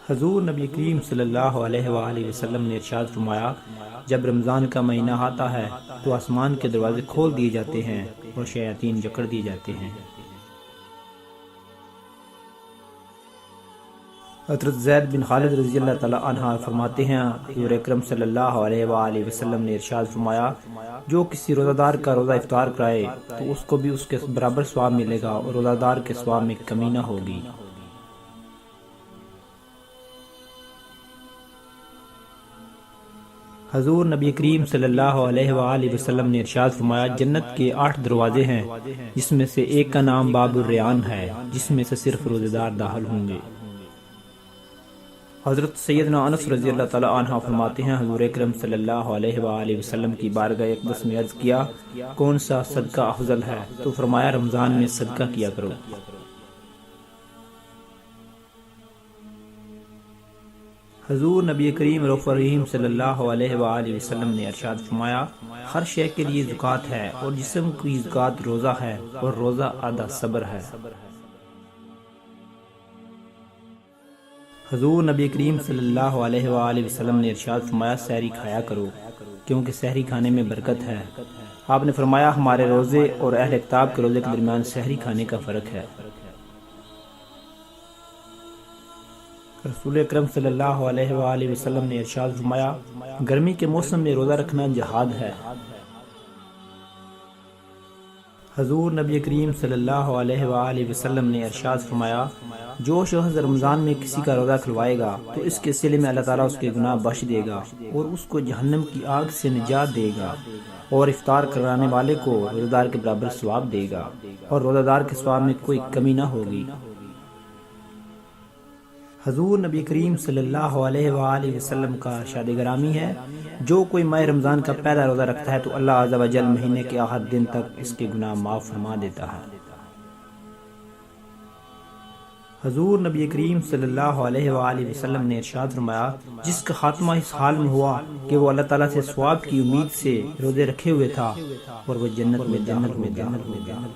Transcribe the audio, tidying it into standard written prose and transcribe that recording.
حضور نبی کریم صلی اللہ علیہ وآلہ وسلم نے ارشاد فرمایا، جب رمضان کا مہینہ آتا ہے تو آسمان کے دروازے کھول دیے جاتے ہیں اور شیاطین جکڑ دیے جاتے ہیں۔ حضرت زید بن خالد رضی اللہ تعالیٰ عنہ فرماتے ہیں، حضور اکرم صلی اللہ علیہ وآلہ وسلم نے ارشاد فرمایا، جو کسی روزہ دار کا روزہ افطار کرائے تو اس کو بھی اس کے برابر ثواب ملے گا اور روزہ دار کے ثواب میں کمی نہ ہوگی۔ حضور نبی کریم صلی اللہ علیہ وآلہ وسلم نے ارشاد فرمایا، جنت کے 8 دروازے ہیں، جس میں سے ایک کا نام باب الریان ہے، جس میں سے صرف روزے دار داخل ہوں گے۔ حضرت سیدنا انس رضی اللہ تعالیٰ عنہ فرماتے ہیں، حضور اکرم صلی اللہ علیہ وآلہ وسلم کی بارگاہ اقدس میں عرض کیا، کون سا صدقہ افضل ہے؟ تو فرمایا، رمضان میں صدقہ کیا کرو۔ حضور نبی کریم رؤوف رحیم صلی اللہ علیہ وآلہ وسلم نے ارشاد فرمایا، ہر شے کے لیے زکوٰۃ ہے، اور جسم کی زکوٰۃ روزہ ہے، اور روزہ آدھا صبر ہے۔ حضور نبی کریم صلی اللہ علیہ وآلہ وسلم نے ارشاد فرمایا، سحری کھایا کرو کیونکہ سحری کھانے میں برکت ہے۔ آپ نے فرمایا، ہمارے روزے اور اہل کتاب کے روزے کے درمیان سحری کھانے کا فرق ہے۔ رسول اکرم صلی اللہ علیہ وآلہ وسلم نے ارشاد فرمایا، گرمی کے موسم میں روزہ رکھنا جہاد ہے۔ حضور نبی کریم صلی اللہ علیہ وآلہ وسلم نے ارشاد فرمایا، جو شخص رمضان میں کسی کا روزہ کھلوائے گا تو اس کے صلے میں اللہ تعالیٰ اس کے گناہ بخش دے گا اور اس کو جہنم کی آگ سے نجات دے گا، اور افطار کرانے والے کو روزہ دار کے برابر ثواب دے گا، اور روزہ دار کے ثواب میں کوئی کمی نہ ہوگی۔ حضور نبی کریم صلی اللہ علیہ وآلہ وسلم کا ارشاد گرامی ہے، جو کوئی ماہ رمضان کا پہلا روزہ رکھتا ہے تو اللہ عز و جل مہینے کے آخر دن تک اس کے گناہ معاف فرما دیتا ہے۔ حضور نبی کریم صلی اللہ علیہ وآلہ وسلم نے ارشاد فرمایا، جس کا خاتمہ اس حال میں ہوا کہ وہ اللہ تعالیٰ سے ثواب کی امید سے روزے رکھے ہوئے تھا، اور وہ جنت میں داخل ہو گیا۔